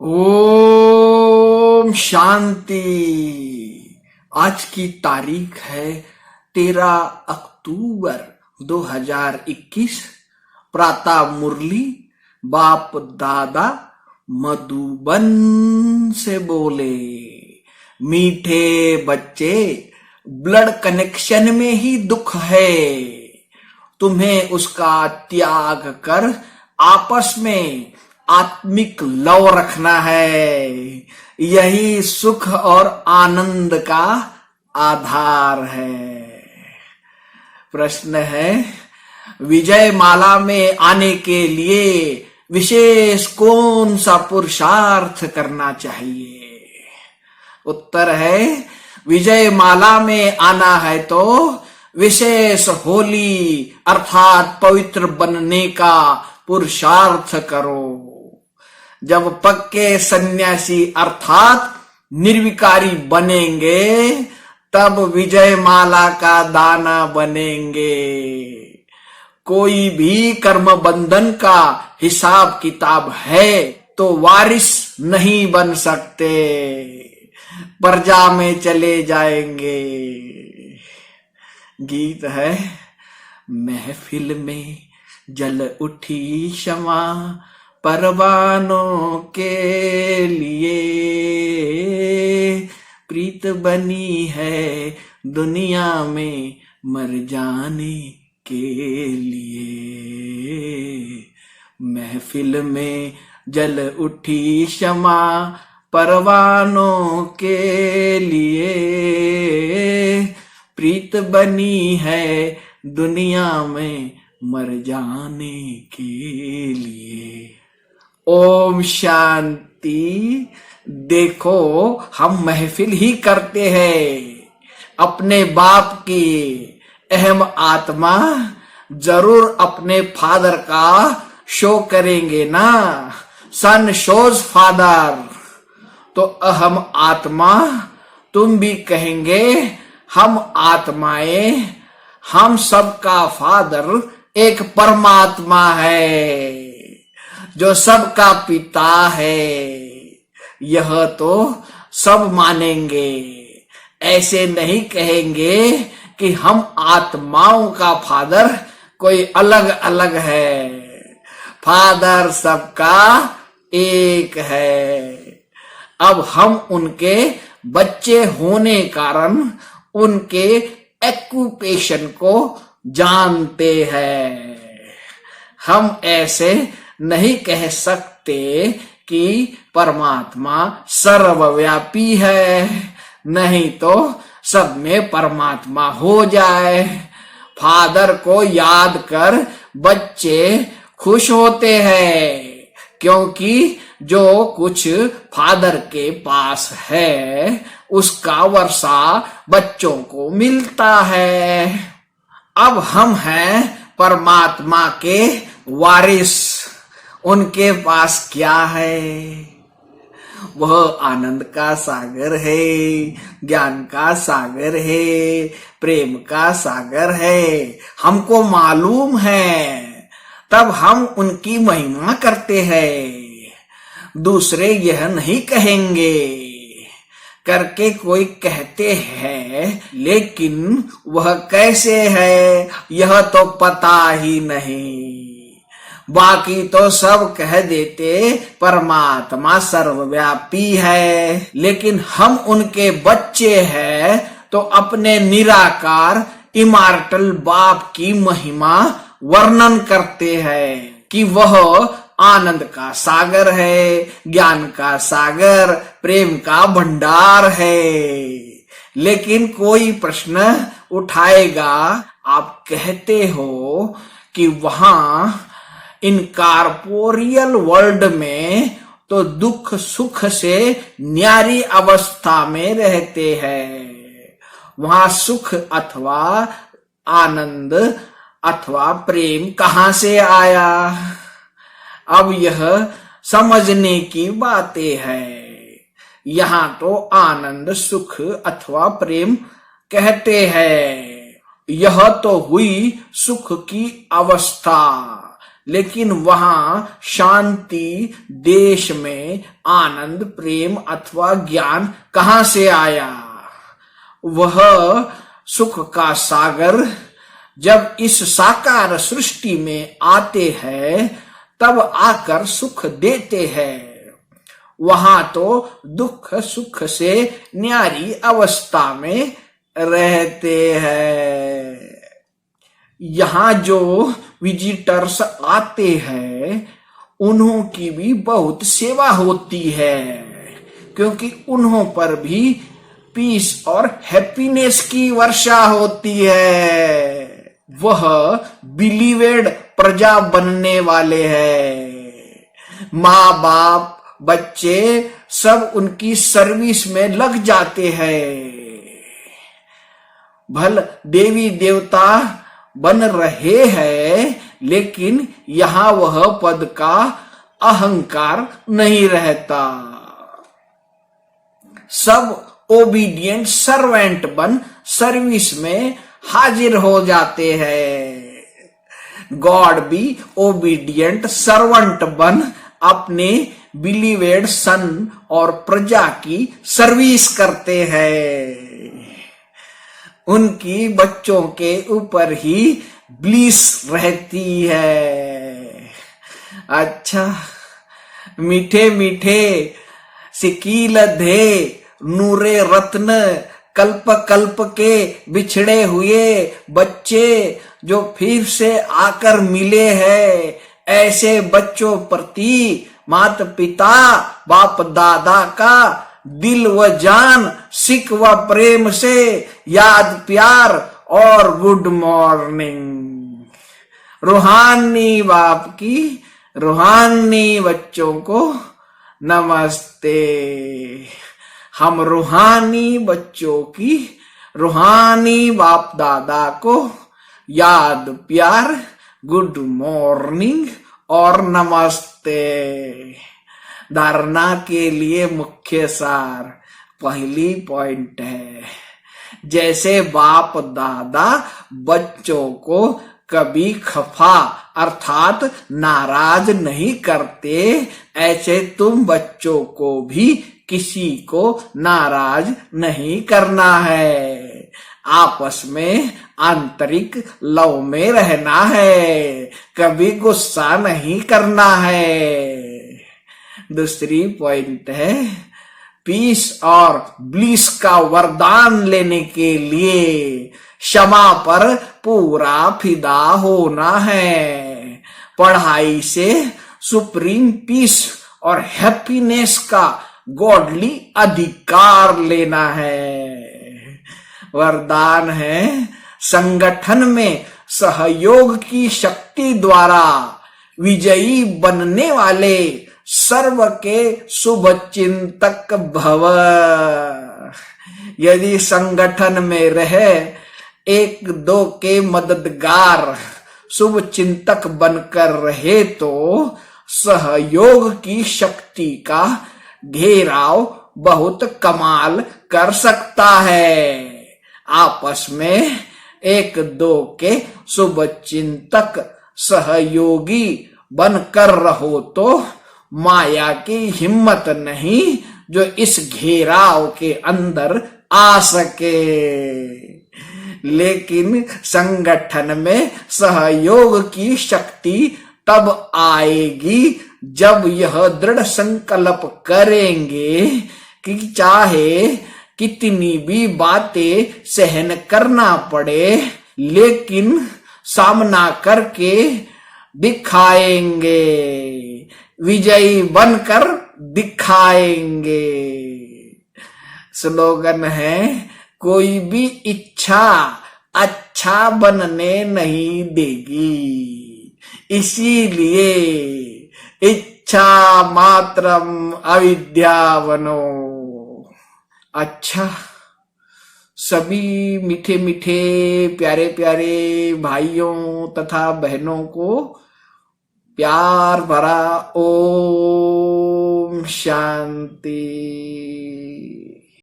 ओम शांति। आज की तारीख है 13 अक्टूबर 2021। प्रातः मुरली बाप दादा मधुबन से बोले। मीठे बच्चे, ब्लड कनेक्शन में ही दुख है। तुम्हें उसका त्याग कर आपस में आत्मिक लव रखना है। यही सुख और आनंद का आधार है। प्रश्न है, विजय माला में आने के लिए विशेष कौन सा पुरुषार्थ करना चाहिए? उत्तर है, विजय माला में आना है तो विशेष होली अर्थात पवित्र बनने का पुरुषार्थ करो। जब पक्के सन्यासी अर्थात निर्विकारी बनेंगे तब विजय माला का दाना बनेंगे। कोई भी कर्म बंधन का हिसाब किताब है तो वारिस नहीं बन सकते, प्रजा में चले जाएंगे। गीत है, महफिल में जल उठी क्षमा परवानों के लिए, प्रीत बनी है दुनिया में मर जाने के लिए। महफिल में जल उठी क्षमा परवानों के लिए, प्रीत बनी है दुनिया में मर जाने के लिए। ओम शांति। देखो, हम महफिल ही करते हैं। अपने बाप की अहम आत्मा जरूर अपने फादर का शो करेंगे ना। सन शोज फादर। तो अहम आत्मा तुम भी कहेंगे हम आत्माएं, हम सबका फादर एक परमात्मा है जो सबका पिता है। यह तो सब मानेंगे। ऐसे नहीं कहेंगे कि हम आत्माओं का फादर कोई अलग अलग है। फादर सबका एक है। अब हम उनके बच्चे होने कारण उनके एक्यूपेशन को जानते हैं। हम ऐसे नहीं कह सकते कि परमात्मा सर्वव्यापी है, नहीं तो सब में परमात्मा हो जाए। फादर को याद कर बच्चे खुश होते हैं, क्योंकि जो कुछ फादर के पास है उसका वर्षा बच्चों को मिलता है। अब हम हैं परमात्मा के वारिस। उनके पास क्या है? वह आनंद का सागर है, ज्ञान का सागर है, प्रेम का सागर है। हमको मालूम है, तब हम उनकी महिमा करते हैं। दूसरे यह नहीं कहेंगे। करके कोई कहते हैं, लेकिन वह कैसे है यह तो पता ही नहीं। बाकी तो सब कह देते परमात्मा सर्वव्यापी है, लेकिन हम उनके बच्चे हैं तो अपने निराकार इमॉर्टल बाप की महिमा वर्णन करते हैं कि वह आनंद का सागर है, ज्ञान का सागर, प्रेम का भंडार है। लेकिन कोई प्रश्न उठाएगा, आप कहते हो कि वहां इनकॉर्पोरियल वर्ल्ड में तो दुख सुख से न्यारी अवस्था में रहते हैं। वहां सुख अथवा आनंद अथवा प्रेम कहां से आया? अब यह समझने की बातें है। यहाँ तो आनंद सुख अथवा प्रेम कहते हैं। यह तो हुई सुख की अवस्था, लेकिन वहां शांति, देश में आनंद, प्रेम अथवा ज्ञान कहां से आया? वह सुख का सागर जब इस साकार सृष्टि में आते हैं तब आकर सुख देते हैं। वहां तो दुख सुख से न्यारी अवस्था में रहते हैं। यहाँ जो विजिटर्स आते हैं उन्हों की भी बहुत सेवा होती है, क्योंकि उन्हों पर भी पीस और हैप्पीनेस की वर्षा होती है। वह बिलीवेड प्रजा बनने वाले हैं। माँ बाप, बच्चे सब उनकी सर्विस में लग जाते हैं। भल देवी देवता बन रहे हैं, लेकिन यहां वह पद का अहंकार नहीं रहता। सब ओबीडिएंट सर्वेंट बन सर्विस में हाजिर हो जाते हैं। गॉड भी ओबीडिएंट सर्वेंट बन अपने बिलीवेड सन और प्रजा की सर्विस करते हैं। उनकी बच्चों के ऊपर ही ब्लिस रहती है। अच्छा, मीठे मीठे सिकील धे नूरे रत्न कल्प कल्प के बिछड़े हुए बच्चे जो फिर से आकर मिले हैं, ऐसे बच्चों प्रति माता पिता बाप दादा का दिल व जान, सिक व प्रेम से याद, प्यार और गुड मॉर्निंग। रूहानी बाप की रूहानी बच्चों को नमस्ते। हम रूहानी बच्चों की रूहानी बाप दादा को याद, प्यार, गुड मॉर्निंग और नमस्ते। धारणा के लिए मुख्य सार पहली पॉइंट है, जैसे बाप दादा बच्चों को कभी खफा अर्थात नाराज नहीं करते, ऐसे तुम बच्चों को भी किसी को नाराज नहीं करना है। आपस में आंतरिक लव में रहना है, कभी गुस्सा नहीं करना है। दूसरी पॉइंट है, पीस और ब्लिस का वरदान लेने के लिए क्षमा पर पूरा फिदा होना है। पढ़ाई से सुप्रीम पीस और हैप्पीनेस का गॉडली अधिकार लेना है। वरदान है, संगठन में सहयोग की शक्ति द्वारा विजयी बनने वाले सर्व के शुभ चिंतक भव। यदि संगठन में रहे एक दो के मददगार शुभ चिंतक बनकर रहे तो सहयोग की शक्ति का घेराव बहुत कमाल कर सकता है। आपस में एक दो के शुभ चिंतक सहयोगी बनकर रहो तो माया की हिम्मत नहीं जो इस घेराव के अंदर आ सके। लेकिन संगठन में सहयोग की शक्ति तब आएगी जब यह दृढ़ संकल्प करेंगे कि चाहे कितनी भी बातें सहन करना पड़े, लेकिन सामना करके दिखाएंगे, विजयी बनकर दिखाएंगे। स्लोगन है, कोई भी इच्छा अच्छा बनने नहीं देगी, इसीलिए इच्छा मात्रम अविद्यावनो। अच्छा, सभी मीठे मीठे प्यारे प्यारे भाइयों तथा बहनों को प्यार भरा ओम शांति।